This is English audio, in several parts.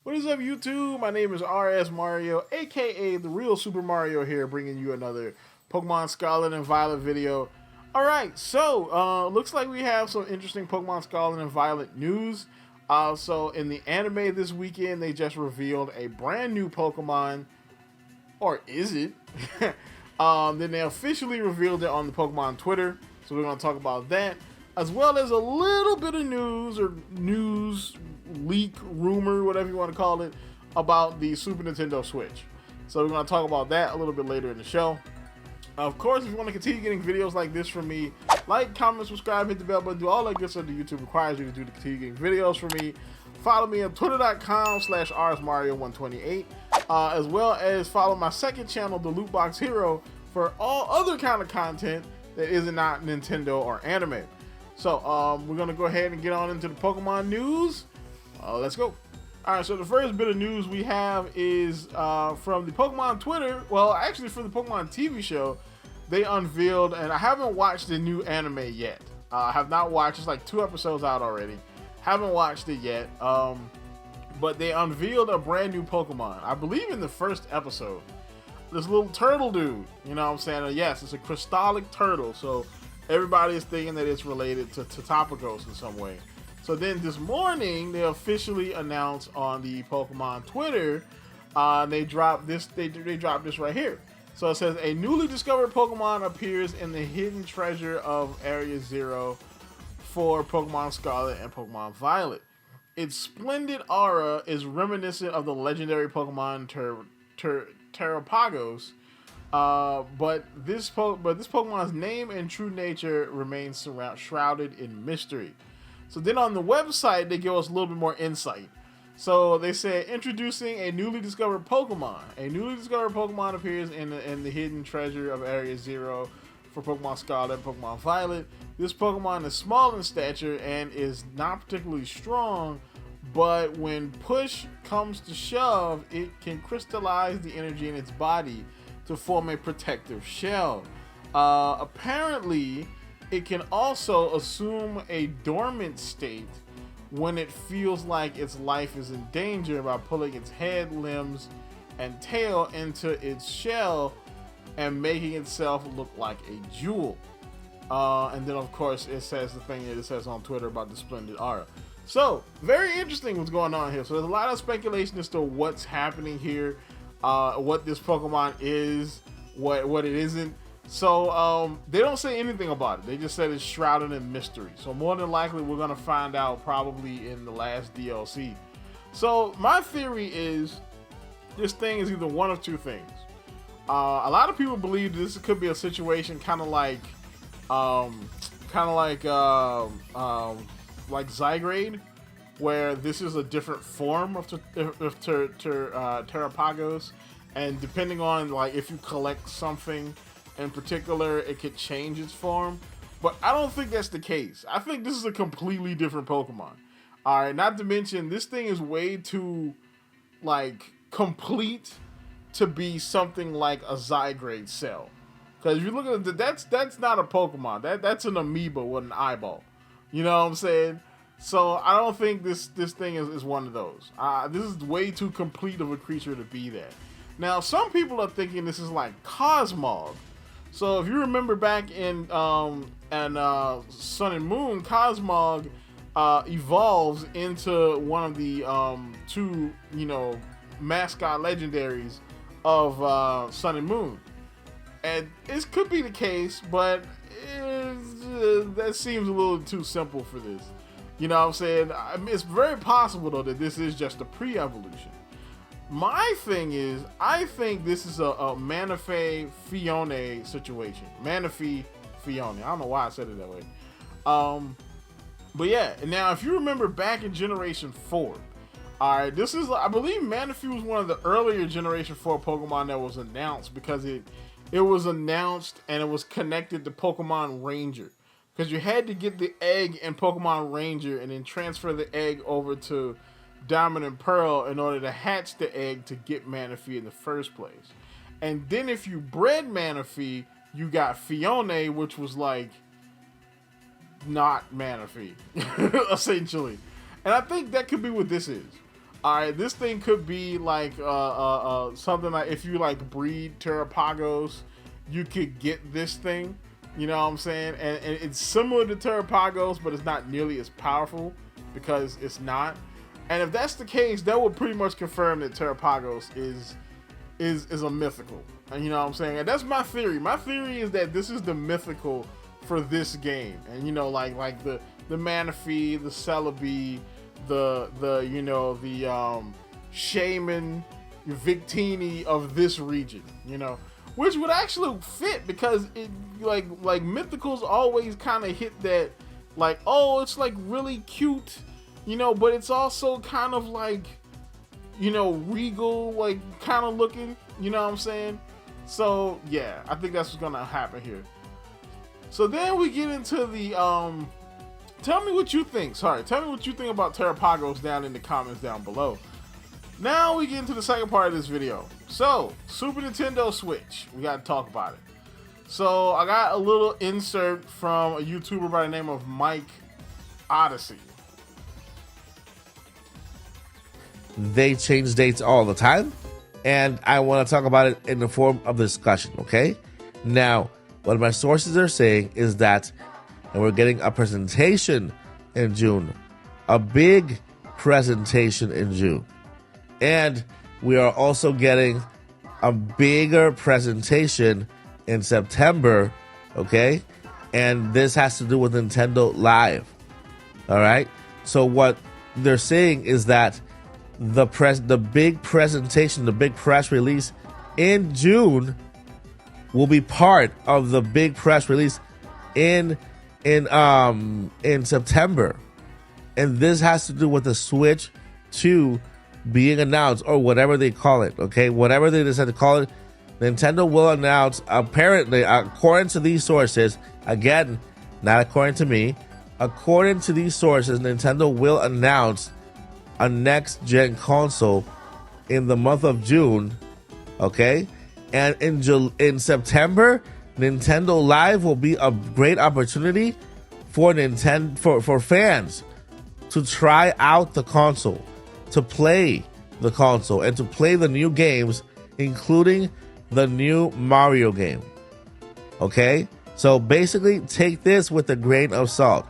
What is up, YouTube? My name is RSMario, aka the real Super Mario here, bringing you another Pokemon Scarlet and Violet video. Alright, so looks like we have some interesting Pokemon Scarlet and Violet news. So in the anime this weekend, they just revealed a brand new Pokemon, or is it? Then they officially revealed it on the Pokemon Twitter, so we're going to talk about that, as well as a little bit of news, or news leak, rumor, whatever you want to call it, about the Super Nintendo Switch. So we're going to talk about that a little bit later in the show. Of course, if you want to continue getting videos like this from me, like, comment, subscribe, hit the bell button, do all that good stuff that YouTube requires you to do to continue getting videos from me. Follow me on twitter.com/rsmario128, as well as follow my second channel, The Lootbox Hero, for all other kind of content that isn't not Nintendo or anime. So we're going to go ahead and get on into the Pokemon news. Let's go. Alright, so the first bit of news we have is from the Pokemon Twitter. Well, actually from the Pokemon TV show. They unveiled, and I haven't watched the new anime yet. I have not watched, it's like 2 episodes out already. Haven't watched it yet. But they unveiled a brand new Pokemon. I believe in the first episode. This little turtle dude. You know what I'm saying? Yes, it's a crystallic turtle. So everybody is thinking that it's related to Terapagos in some way. So then this morning, they officially announced on the Pokemon Twitter, they dropped this. They dropped this right here. So it says a newly discovered Pokemon appears in the hidden treasure of Area Zero for Pokemon Scarlet and Pokemon Violet. Its splendid aura is reminiscent of the legendary Pokemon Terapagos, but this Pokemon's name and true nature remains shrouded in mystery. So then on the website, they give us a little bit more insight. So they say, introducing a newly discovered Pokemon. A newly discovered Pokemon appears in the hidden treasure of Area Zero for Pokemon Scarlet and Pokemon Violet. This Pokemon is small in stature and is not particularly strong, but when push comes to shove, it can crystallize the energy in its body to form a protective shell. Apparently, it can also assume a dormant state when it feels like its life is in danger by pulling its head, limbs, and tail into its shell and making itself look like a jewel. And then, of course, it says the thing that it says on Twitter about the splendid aura. So, very interesting what's going on here. So, there's a lot of speculation as to what's happening here, what this Pokemon is, what it isn't. So they don't say anything about it. They just said it's shrouded in mystery. So more than likely we're going to find out probably in the last DLC. So my theory is this thing is either one of two things. A lot of people believe this could be a situation kind of like Zygrade, where this is a different form of Terapagos, and depending on like if you collect something in particular, it could change its form. But I don't think that's the case. I think this is a completely different Pokemon. Alright, not to mention, this thing is way too, like, complete to be something like a Zygrade cell. Because if you look at it, that's not a Pokemon. That's an amoeba with an eyeball. You know what I'm saying? So I don't think this thing is one of those. This is way too complete of a creature to be that. Now, some people are thinking this is like Cosmog. So if you remember back in Sun and Moon, Cosmog evolves into one of the two, mascot legendaries of Sun and Moon. And it could be the case, but that seems a little too simple for this. You know what I'm saying? It's very possible, though, that this is just a pre-evolution. My thing is, I think this is a Manaphy Fione situation. Manaphy Fione. I don't know why I said it that way. But yeah, now if you remember back in Generation 4, alright, this is, I believe Manaphy was one of the earlier Generation 4 Pokemon that was announced because it was announced and it was connected to Pokemon Ranger. Because you had to get the egg in Pokemon Ranger and then transfer the egg over to Diamond and Pearl in order to hatch the egg to get Manaphy in the first place. And then if you bred Manaphy, you got Fione, which was like not Manaphy, essentially. And I think that could be what this is. All right, this thing could be like something like if you like breed Terapagos, you could get this thing. You know what I'm saying? And it's similar to Terapagos, but it's not nearly as powerful because it's not. And if that's the case, that would pretty much confirm that Terapagos is a mythical. And you know what I'm saying? And that's my theory. My theory is that this is the mythical for this game. And you know, like the Manaphy, the Celebi, the you know, the Shaman, Victini of this region, you know, which would actually fit because it like mythicals always kind of hit that like, oh, it's like really cute, you know, but it's also kind of like, you know, regal, like kind of looking, you know what I'm saying? So yeah, I think that's what's gonna happen here. So then we get into the tell me what you think. Tell me what you think about Terapagos down in the comments down below. Now we get into the second part of this video. So, Super Nintendo Switch. We got to talk about it. So, I got a little insert from a YouTuber by the name of Mike Odyssey. They change dates all the time, and I want to talk about it in the form of discussion, okay? Now, what my sources are saying is that and we're getting a presentation in June, a big presentation in June. And we are also getting a bigger presentation in September, okay? And this has to do with Nintendo Live, all right? So what they're saying is that the big presentation, the big press release in June will be part of the big press release in September, and this has to do with the Switch 2 being announced, or whatever they call it, okay? Whatever they decide to call it, Nintendo will announce, apparently, according to these sources, again, not according to me, according to these sources, Nintendo will announce a next-gen console in the month of June, okay? And in September, Nintendo Live will be a great opportunity for for fans to try out the console, to play the console, and to play the new games, including the new Mario game. Okay? So basically, take this with a grain of salt.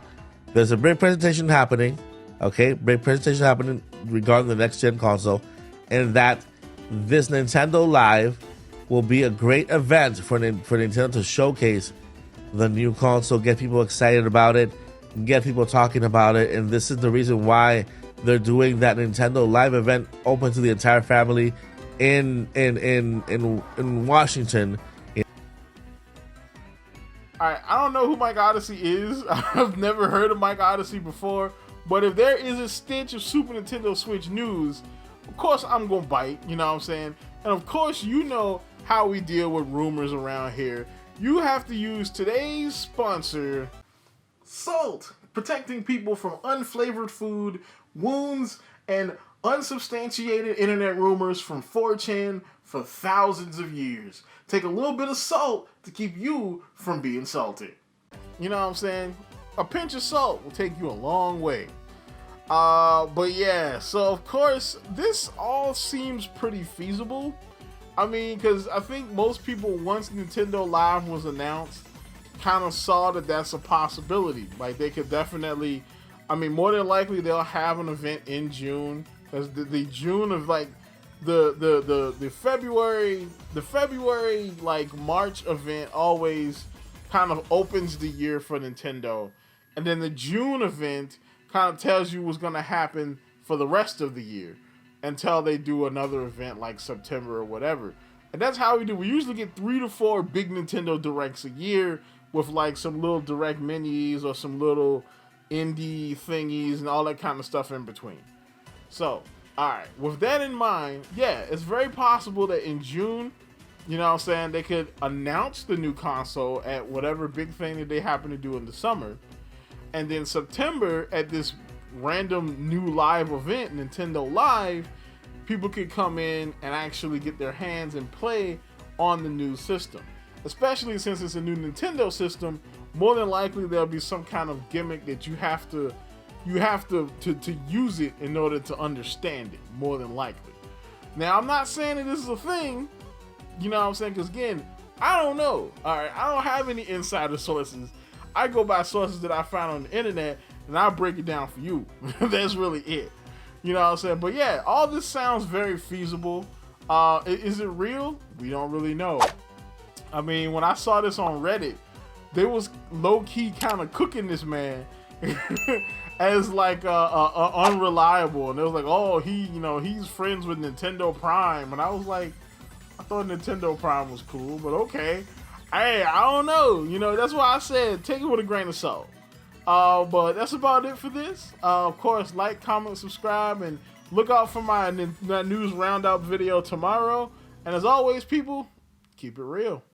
There's a big presentation happening, okay? Big presentation happening regarding the next-gen console, and that this Nintendo Live will be a great event for Nintendo to showcase the new console, get people excited about it, get people talking about it, and this is the reason why they're doing that Nintendo Live event open to the entire family in Washington. Alright, I don't know who Mike Odyssey is. I've never heard of Mike Odyssey before, but if there is a stitch of Super Nintendo Switch news, of course I'm gonna bite, you know what I'm saying? And of course, you know how we deal with rumors around here. You have to use today's sponsor, Salt, protecting people from unflavored food, wounds, and unsubstantiated internet rumors from 4chan for thousands of years. Take a little bit of salt to keep you from being salted. You know what I'm saying? A pinch of salt will take you a long way. But yeah, so of course, this all seems pretty feasible. I mean, because I think most people, once Nintendo Live was announced, kind of saw that that's a possibility. Like, they could definitely, I mean, more than likely they'll have an event in June. Because the June of like the February like March event always kind of opens the year for Nintendo, and then the June event kind of tells you what's gonna happen for the rest of the year until they do another event like September or whatever. And that's how we do. We usually get 3 to 4 big Nintendo Directs a year with like some little Direct minis or some little indie thingies and all that kind of stuff in between. So, alright, with that in mind, yeah, it's very possible that in June, you know what I'm saying, they could announce the new console at whatever big thing that they happen to do in the summer. And then September, at this random new live event, Nintendo Live, people could come in and actually get their hands and play on the new system. Especially since it's a new Nintendo system, more than likely there'll be some kind of gimmick that you have to you have to use it in order to understand it, more than likely. Now, I'm not saying that this is a thing, you know what I'm saying? Because again, I don't know. All right, I don't have any insider sources. I go by sources that I found on the internet, and I'll break it down for you. That's really it. You know what I'm saying? But yeah, all this sounds very feasible. Is it real? We don't really know. I mean, when I saw this on Reddit, they was low-key kind of cooking this man as like unreliable, and they was like, oh, he's friends with Nintendo Prime, and I was like, I thought Nintendo Prime was cool, but okay. Hey, I don't know. You know, that's why I said take it with a grain of salt. But that's about it for this. Of course, like, comment, subscribe, and look out for my news roundup video tomorrow. And as always, people, keep it real.